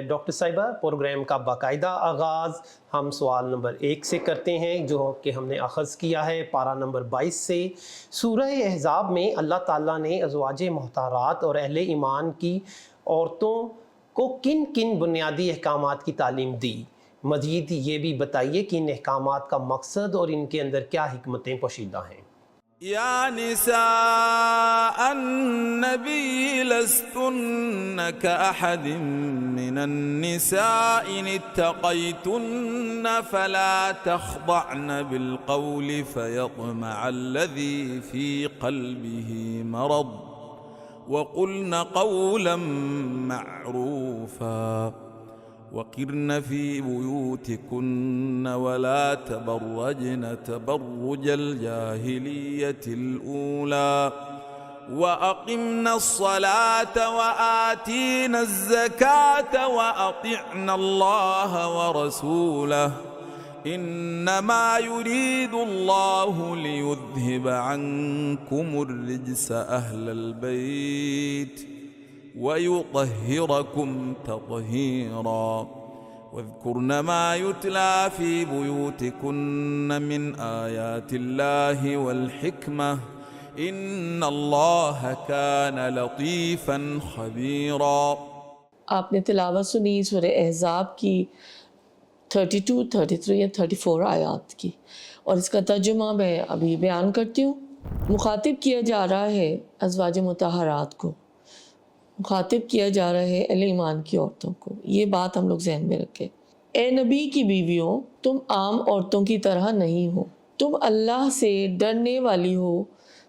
Doctor صاحبہ، programme کا باقاعدہ آغاز ہم سوال نمبر 1 سے کرتے ہیں، جو کہ ہم نے اخذ کیا ہے پارہ نمبر 22 سے۔ سورہ احزاب میں اللہ تعالیٰ نے ازواج مطہرات اور اہل ایمان کی عورتوں کو کن کن بنیادی احکامات کی تعلیم دی؟ مزید یہ بھی بتائیے کہ ان احکامات کا مقصد اور ان کے اندر کیا حکمتیں پوشیدہ ہیں۔ يا نساء النبي لستن كأحد من النساء إن اتقيتن فلا تخضعن بالقول فيطمع الذي في قلبه مرض وقلن قولا معروفا وقرن في بيوتكن ولا تبرجن تبرج الجاهلية الأولى وأقمن الصلاة وآتين الزكاة وأطعن الله ورسوله إنما يريد الله ليذهب عنكم الرجس أهل البيت ويطهركم تطهيرا واذكرن ما يتلى في بيوتكن من آيات الله والحكمة إن الله كان لطيفا خبيرا۔ آپ نے تلاوت سنی سورہ احزاب کی 32، 33 یا 34 آیات کی، اور اس کا ترجمہ میں ابھی بیان کرتی ہوں۔ مخاطب کیا جا رہا ہے ازواج مطہرات کو، مخاطب کیا جا رہا ہے اہل ایمان کی عورتوں کو۔ یہ بات ہم لوگ ذہن میں رکھیں۔ اے نبی کی بیویوں، تم عام عورتوں کی طرح نہیں ہو، تم اللہ سے ڈرنے والی ہو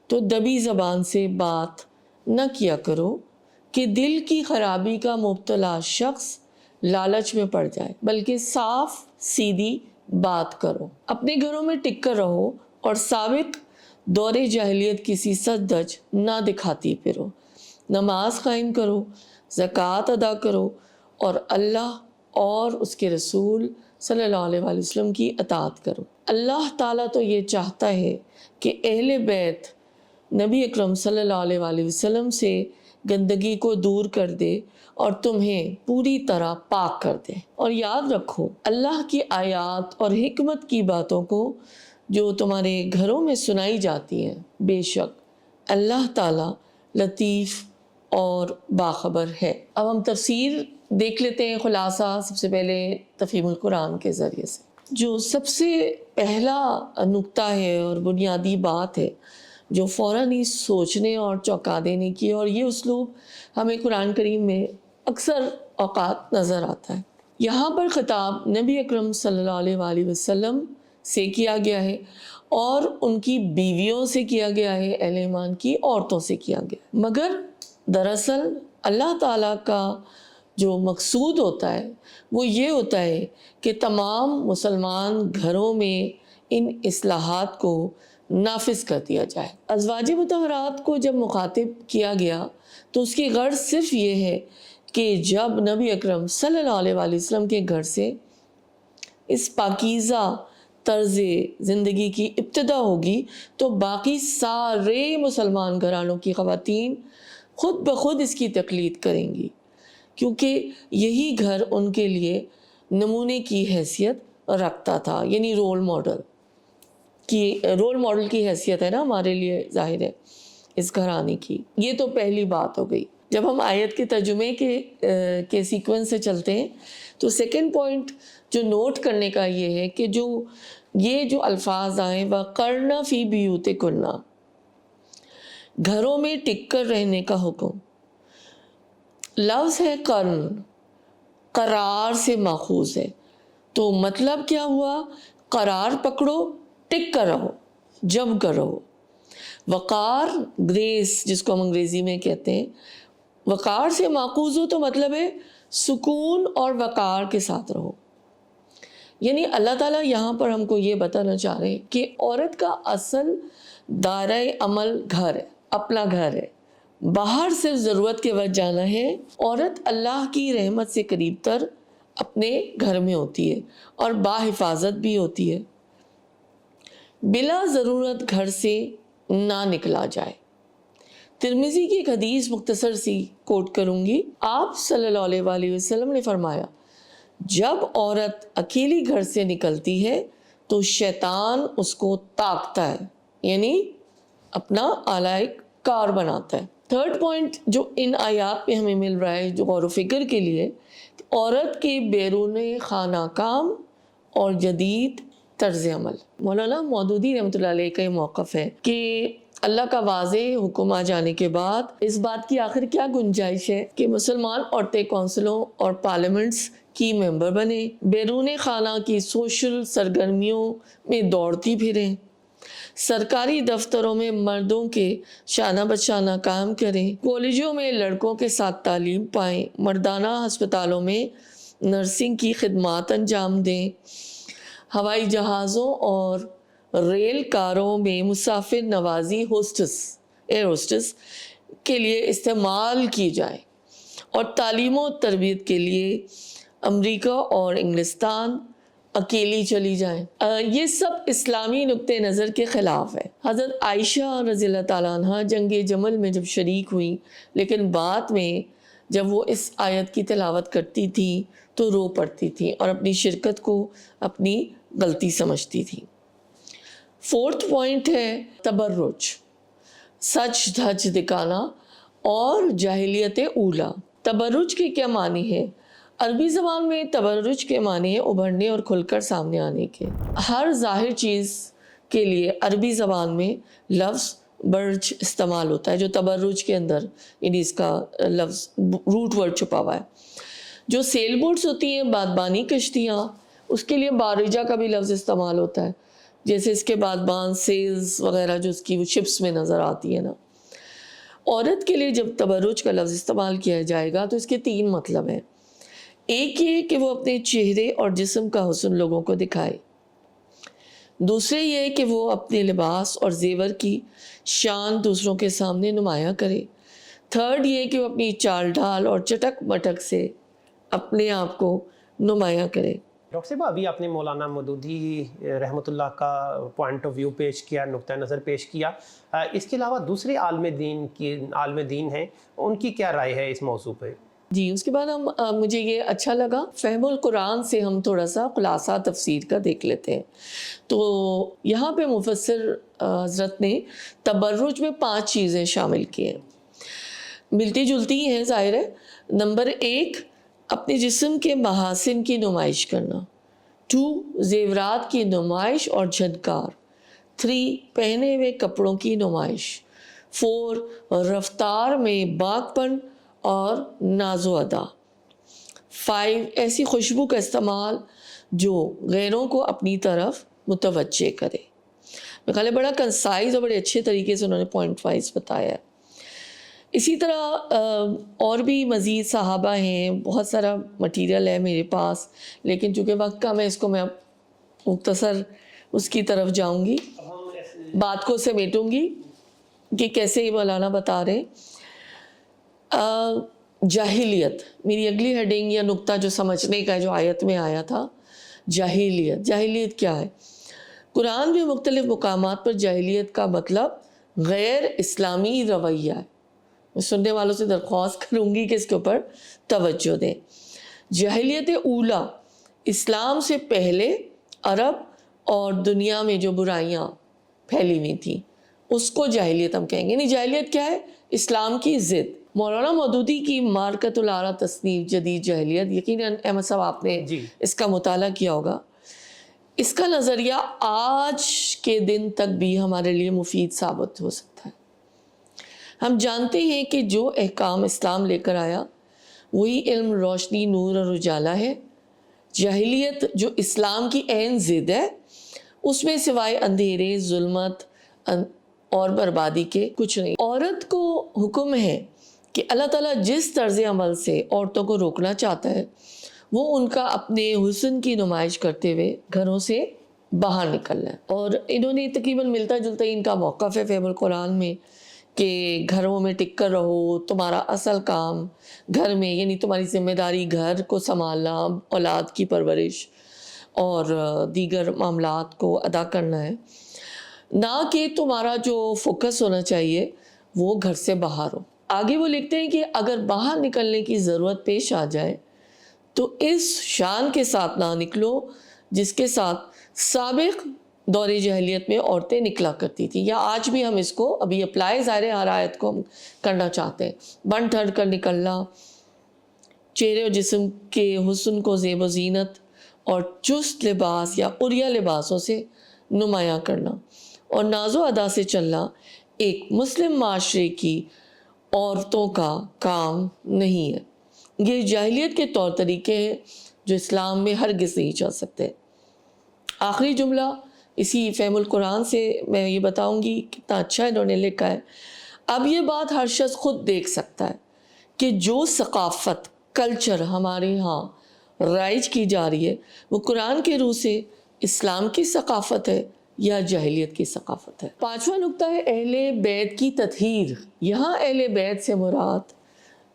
تو دبی زبان سے بات نہ کیا کرو کہ دل کی خرابی کا مبتلا شخص لالچ میں پڑ جائے، بلکہ صاف سیدھی بات کرو۔ اپنے گھروں میں ٹک کر رہو اور سابق دور جاہلیت کسی سچ دج نہ دکھاتی پھرو۔ نماز قائم کرو، زکوٰۃ ادا کرو اور اللہ اور اس کے رسول صلی اللہ علیہ وآلہ وسلم کی اطاعت کرو۔ اللہ تعالیٰ تو یہ چاہتا ہے کہ اہل بیت نبی اکرم صلی اللہ علیہ وآلہ وسلم سے گندگی کو دور کر دے اور تمہیں پوری طرح پاک کر دے۔ اور یاد رکھو اللہ کی آیات اور حکمت کی باتوں کو جو تمہارے گھروں میں سنائی جاتی ہیں، بے شک اللہ تعالیٰ لطیف اور باخبر ہے۔ اب ہم تفسیر دیکھ لیتے ہیں، خلاصہ سب سے پہلے تفہیم القرآن کے ذریعے سے۔ جو سب سے پہلا نقطہ ہے اور بنیادی بات ہے جو فوراً ہی سوچنے اور چونکا دینے کی، اور یہ اسلوب ہمیں قرآن کریم میں اکثر اوقات نظر آتا ہے۔ یہاں پر خطاب نبی اکرم صلی اللہ علیہ وآلہ وسلم سے کیا گیا ہے اور ان کی بیویوں سے کیا گیا ہے، اہل ایمان کی عورتوں سے کیا گیا ہے۔ مگر دراصل اللہ تعالیٰ کا جو مقصود ہوتا ہے وہ یہ ہوتا ہے کہ تمام مسلمان گھروں میں ان اصلاحات کو نافذ کر دیا جائے۔ ازواج مطہرات کو جب مخاطب کیا گیا تو اس کی غرض صرف یہ ہے کہ جب نبی اکرم صلی اللہ علیہ وآلہ وسلم کے گھر سے اس پاکیزہ طرز زندگی کی ابتدا ہوگی تو باقی سارے مسلمان گھرانوں کی خواتین خود بخود اس کی تقلید کریں گی، کیونکہ یہی گھر ان کے لیے نمونے کی حیثیت رکھتا تھا، یعنی رول ماڈل کی حیثیت ہے نا ہمارے لیے، ظاہر ہے اس گھرانے کی۔ یہ تو پہلی بات ہو گئی۔ جب ہم آیت کے ترجمے کے سیکوینس سے چلتے ہیں تو سیکنڈ پوائنٹ جو نوٹ کرنے کا یہ ہے کہ جو الفاظ آئیں وَقَرْنَ فِي بِيُوتِكُنَّ، گھروں میں ٹک کر رہنے کا حکم۔ لفظ ہے قرن، قرار سے ماخوذ ہے، تو مطلب کیا ہوا؟ قرار پکڑو، ٹک کر رہو، جم کر رہو۔ وقار، گریس جس کو ہم انگریزی میں کہتے ہیں، وقار سے ماخوذ ہو تو مطلب ہے سکون اور وقار کے ساتھ رہو۔ یعنی اللہ تعالیٰ یہاں پر ہم کو یہ بتانا چاہ رہے ہیں کہ عورت کا اصل دائرہ عمل گھر ہے، اپنا گھر ہے، باہر صرف ضرورت کے وقت جانا ہے۔ عورت اللہ کی رحمت سے قریب تر اپنے گھر میں ہوتی ہے اور باحفاظت بھی ہوتی ہے، بلا ضرورت گھر سے نہ نکلا جائے۔ ترمذی کی ایک حدیث مختصر سی کوٹ کروں گی. آپ صلی اللہ علیہ وسلم نے فرمایا جب عورت اکیلی گھر سے نکلتی ہے تو شیطان اس کو طاقتا ہے, یعنی اپنا آلائے کار بناتا ہے. تھرڈ پوائنٹ جو ان آیات میں ہمیں مل رہا ہے جو غور و فکر کے لیے, عورت کے بیرون خانہ کام اور جدید طرز عمل. مولانا مودودی رحمۃ اللہ علیہ کا یہ موقف ہے کہ اللہ کا واضح حکم آ جانے کے بعد اس بات کی آخر کیا گنجائش ہے کہ مسلمان عورتیں کونسلوں اور پارلیمنٹس کی ممبر بنیں, بیرون خانہ کی سوشل سرگرمیوں میں دوڑتی پھریں, سرکاری دفتروں میں مردوں کے شانہ بشانہ کام کریں, کالجوں میں لڑکوں کے ساتھ تعلیم پائیں, مردانہ ہسپتالوں میں نرسنگ کی خدمات انجام دیں, ہوائی جہازوں اور ریل کاروں میں مسافر نوازی ایئر ہوسٹس کے لیے استعمال کی جائے, اور تعلیم و تربیت کے لیے امریکہ اور انگلستان اکیلی چلی جائیں. یہ سب اسلامی نقطۂ نظر کے خلاف ہے. حضرت عائشہ رضی اللہ تعالیٰ عنہ جنگ جمل میں جب شریک ہوئیں, لیکن بعد میں جب وہ اس آیت کی تلاوت کرتی تھیں تو رو پڑتی تھیں اور اپنی شرکت کو اپنی غلطی سمجھتی تھیں. فورتھ پوائنٹ ہے تبرج, سچ دھج دکھانا اور جاہلیت اولا. تبرج کے کیا معنی ہے؟ عربی زبان میں تبرج کے معنی ہے ابھرنے اور کھل کر سامنے آنے کے. ہر ظاہر چیز کے لیے عربی زبان میں لفظ برج استعمال ہوتا ہے, جو تبرج کے اندر یعنی اس کا لفظ روٹ ورڈ چھپا ہوا ہے. جو سیل بوٹس ہوتی ہیں, بادبانی کشتیاں, اس کے لیے بارجہ کا بھی لفظ استعمال ہوتا ہے, جیسے اس کے بادبان سیلز وغیرہ جو اس کی شپس میں نظر آتی ہے نا. عورت کے لیے جب تبرج کا لفظ استعمال کیا جائے گا تو اس کے 3 مطلب ہیں. ایک یہ کہ وہ اپنے چہرے اور جسم کا حسن لوگوں کو دکھائے, دوسرے یہ کہ وہ اپنے لباس اور زیور کی شان دوسروں کے سامنے نمایاں کرے, تھرڈ یہ کہ وہ اپنی چال ڈھال اور چٹک مٹک سے اپنے آپ کو نمایاں کرے. ڈاکٹر صاحب ابھی آپ نے مولانا مودودی رحمۃ اللہ کا پوائنٹ آف ویو پیش کیا, نقطہ نظر پیش کیا, اس کے علاوہ دوسرے عالم دین ہیں, ان کی کیا رائے ہے اس موضوع پہ؟ جی, اس کے بعد مجھے یہ اچھا لگا, فہم القرآن سے ہم تھوڑا سا خلاصہ تفسیر کا دیکھ لیتے ہیں. تو یہاں پہ مفسر حضرت نے تبرج میں 5 چیزیں شامل کی ہیں, ملتی جلتی ہیں ظاہر ہے. نمبر 1 اپنے جسم کے محاسن کی نمائش کرنا, 2 زیورات کی نمائش اور جھنکار, 3 پہنے ہوئے کپڑوں کی نمائش, 4 رفتار میں باغ پن اور ناز و ادا, 5 ایسی خوشبو کا استعمال جو غیروں کو اپنی طرف متوجہ کرے. میرے خیال ہے بڑا کنسائز اور بڑے اچھے طریقے سے انہوں نے پوائنٹ وائز بتایا ہے. اسی طرح اور بھی مزید صحابہ ہیں, بہت سارا مٹیریل ہے میرے پاس, لیکن چونکہ وقت کم ہے اس کو میں اب مختصر اس کی طرف جاؤں گی, بات کو سمیٹوں گی کہ کیسے یہ مولانا بتا رہے. جاہلیت میری اگلی ہیڈنگ یا نقطہ جو سمجھنے کا جو آیت میں آیا تھا, جاہلیت کیا ہے؟ قرآن میں مختلف مقامات پر جاہلیت کا مطلب غیر اسلامی رویہ ہے. میں سننے والوں سے درخواست کروں گی کہ اس کے اوپر توجہ دیں. جاہلیت اولا اسلام سے پہلے عرب اور دنیا میں جو برائیاں پھیلی ہوئی تھیں اس کو جاہلیت ہم کہیں گے. نہیں, جاہلیت کیا ہے؟ اسلام کی ضد. مولانا مودودی کی مارکت العرا تصنیف جدید جاہلیت, یقیناً احمد صاحب آپ نے اس کا مطالعہ کیا ہوگا. اس کا نظریہ آج کے دن تک بھی ہمارے لیے مفید ثابت ہو سکتا ہے. ہم جانتے ہیں کہ جو احکام اسلام لے کر آیا وہی علم, روشنی, نور اور اجالا ہے. جاہلیت جو اسلام کی عین ضد ہے, اس میں سوائے اندھیرے, ظلمت اور بربادی کے کچھ نہیں. عورت کو حکم ہے کہ اللہ تعالیٰ جس طرز عمل سے عورتوں کو روکنا چاہتا ہے وہ ان کا اپنے حسن کی نمائش کرتے ہوئے گھروں سے باہر نکلنا ہے. اور انہوں نے تقریباً ملتا جلتا ہی ان کا موقف ہے فہم القرآن میں کہ گھروں میں ٹک کر رہو, تمہارا اصل کام گھر میں, یعنی تمہاری ذمہ داری گھر کو سنبھالنا, اولاد کی پرورش اور دیگر معاملات کو ادا کرنا ہے, نہ کہ تمہارا جو فوکس ہونا چاہیے وہ گھر سے باہر ہو۔ آگے وہ لکھتے ہیں کہ اگر باہر نکلنے کی ضرورت پیش آ جائے تو اس شان کے ساتھ نہ نکلو جس کے ساتھ سابق دور جاہلیت میں عورتیں نکلا کرتی تھیں، یا آج بھی ہم اس کو ابھی اپلائی ظاہر ہر آیت کو ہم کرنا چاہتے ہیں۔ بن ٹھن کر نکلنا، چہرے اور جسم کے حسن کو زیب و زینت اور چست لباس یا عریہ لباسوں سے نمایاں کرنا، اور ناز و ادا سے چلنا ایک مسلم معاشرے کی عورتوں کا کام نہیں ہے۔ یہ جاہلیت کے طور طریقے ہیں جو اسلام میں ہرگز نہیں چل سکتے۔ آخری جملہ اسی فہم القرآن سے میں یہ بتاؤں گی، کتنا اچھا انہوں نے لکھا ہے۔ اب یہ بات ہر شخص خود دیکھ سکتا ہے کہ جو ثقافت، کلچر ہمارے ہاں رائج کی جا رہی ہے وہ قرآن کے روح سے اسلام کی ثقافت ہے یا جاہلیت کی ثقافت ہے۔ پانچواں نقطہ ہے اہل بیت کی تطہیر۔ یہاں اہل بیت سے مراد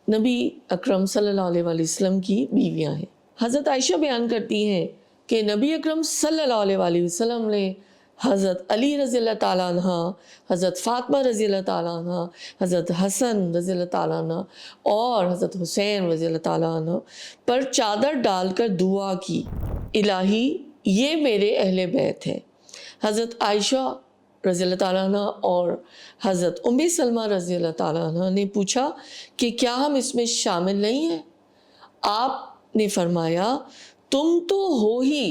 نبی اکرم صلی اللہ علیہ وسلم کی بیویاں ہیں۔ حضرت عائشہ بیان کرتی ہیں کہ نبی اکرم صلی اللہ علیہ وسلم نے حضرت علی رضی اللہ تعالیٰ عنہ، حضرت فاطمہ رضی اللہ تعالیٰ عنہ، حضرت حسن رضی اللہ تعالیٰ عنہ اور حضرت حسین رضی اللہ تعالیٰ عنہ پر چادر ڈال کر دعا کی، الہی یہ میرے اہل بیت ہیں۔ حضرت عائشہ رضی اللہ تعالیٰ عنہ اور حضرت ام سلمہ رضی اللہ تعالیٰ عنہ نے پوچھا کہ کیا ہم اس میں شامل نہیں ہیں؟ آپ نے فرمایا تم تو ہو ہی،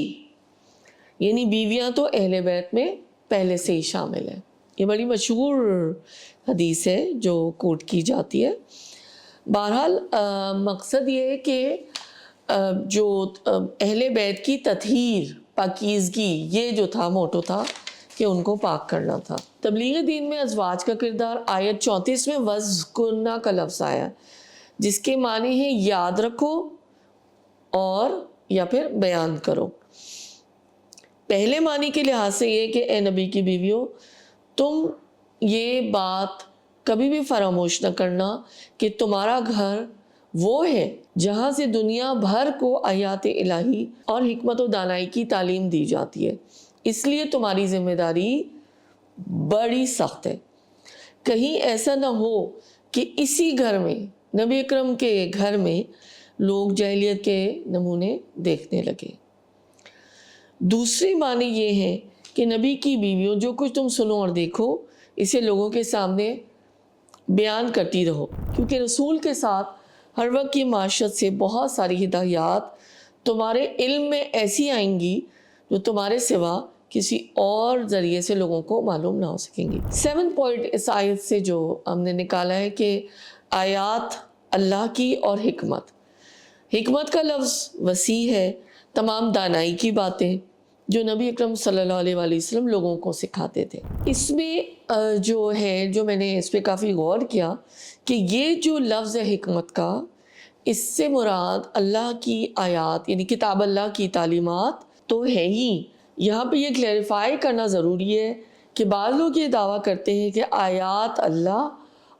یعنی بیویاں تو اہل بیت میں پہلے سے ہی شامل ہیں۔ یہ بڑی مشہور حدیث ہے جو کوٹ کی جاتی ہے۔ بہرحال مقصد یہ ہے کہ جو اہل بیت کی تطہیر، پاکیزگی، یہ جو تھا موٹو تھا کہ ان کو پاک کرنا تھا۔ تبلیغ دین میں ازواج کا کردار آیت 34 میں وَاذْکُرْنَ کا لفظ آیا جس کے معنی ہے یاد رکھو اور یا پھر بیان کرو۔ پہلے معنی کے لحاظ سے یہ کہ اے نبی کی بیویوں تم یہ بات کبھی بھی فراموش نہ کرنا کہ تمہارا گھر وہ ہے جہاں سے دنیا بھر کو آیات الہی اور حکمت و دانائی کی تعلیم دی جاتی ہے، اس لیے تمہاری ذمہ داری بڑی سخت ہے۔ کہیں ایسا نہ ہو کہ اسی گھر میں، نبی اکرم کے گھر میں، لوگ جاہلیت کے نمونے دیکھنے لگے۔ دوسری معنی یہ ہے کہ نبی کی بیویوں جو کچھ تم سنو اور دیکھو اسے لوگوں کے سامنے بیان کرتی رہو، کیونکہ رسول کے ساتھ ہر وقت کی معاشرت سے بہت ساری ہدایات تمہارے علم میں ایسی آئیں گی جو تمہارے سوا کسی اور ذریعے سے لوگوں کو معلوم نہ ہو سکیں گی۔ 7 پوائنٹ اس آیت سے جو ہم نے نکالا ہے کہ آیات اللہ کی اور حکمت۔ حکمت کا لفظ وسیع ہے، تمام دانائی کی باتیں جو نبی اکرم صلی اللہ علیہ وسلم لوگوں کو سکھاتے تھے۔ اس میں جو میں نے اس پہ کافی غور کیا کہ یہ جو لفظ ہے حکمت کا، اس سے مراد اللہ کی آیات یعنی کتاب اللہ کی تعلیمات تو ہے ہی۔ یہاں پہ یہ کلیریفائی کرنا ضروری ہے کہ بعض لوگ یہ دعویٰ کرتے ہیں کہ آیات اللہ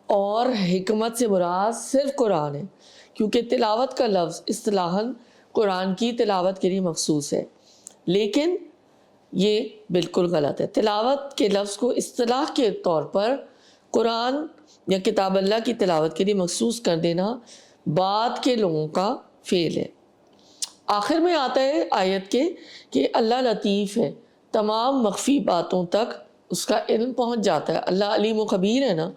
اور حکمت سے مراد صرف قرآن ہے، کیونکہ تلاوت کا لفظ اصطلاحاً قرآن کی تلاوت کے لیے مخصوص ہے، لیکن یہ بالکل غلط ہے۔ تلاوت کے لفظ کو اصطلاح کے طور پر قرآن یا کتاب اللہ کی تلاوت کے لیے مخصوص کر دینا بعد کے لوگوں کا فعل ہے۔ آخر میں آتا ہے آیت کے کہ اللہ لطیف ہے، تمام مخفی باتوں تک اس کا علم پہنچ جاتا ہے۔ اللہ علیم و خبیر ہے نا،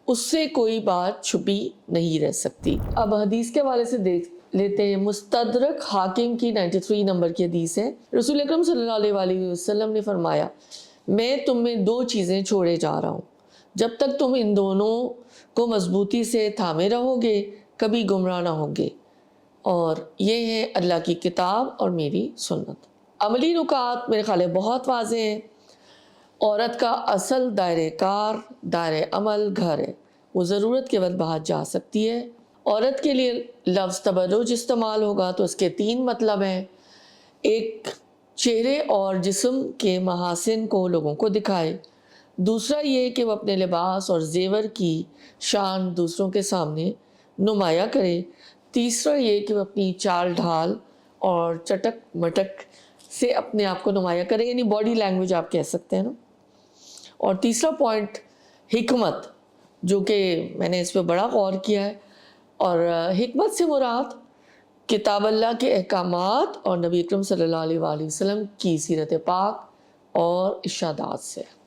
اس سے کوئی بات چھپی نہیں رہ سکتی۔ اب حدیث کے حوالے سے دیکھ لیتے ہیں۔ مستدرک حاکم کی 93 نمبر کی حدیث ہے۔ رسول اکرم صلی اللہ علیہ وسلم نے فرمایا میں تم میں 2 چیزیں چھوڑے جا رہا ہوں، جب تک تم ان دونوں کو مضبوطی سے تھامے رہو گے کبھی گمراہ نہ ہوگے، اور یہ ہے اللہ کی کتاب اور میری سنت۔ عملی نکات میرے خیال ہے بہت واضح ہیں۔ عورت کا اصل دائرہ کار، دائرہ عمل گھر ہے، وہ ضرورت کے وقت باہر جا سکتی ہے۔ عورت کے لیے لفظ تبرج استعمال ہوگا تو اس کے 3 مطلب ہیں۔ ایک، چہرے اور جسم کے محاسن کو لوگوں کو دکھائے۔ دوسرا یہ کہ وہ اپنے لباس اور زیور کی شان دوسروں کے سامنے نمایاں کرے۔ تیسرا یہ کہ وہ اپنی چال ڈھال اور چٹک مٹک سے اپنے آپ کو نمایاں کرے، یعنی باڈی لینگویج آپ کہہ سکتے ہیں نا۔ اور تیسرا پوائنٹ حکمت، جو کہ میں نے اس پہ بڑا غور کیا ہے. اور حکمت سے مراد کتاب اللہ کے احکامات اور نبی اکرم صلی اللہ علیہ وآلہ وسلم کی سیرت پاک اور ارشادات سے.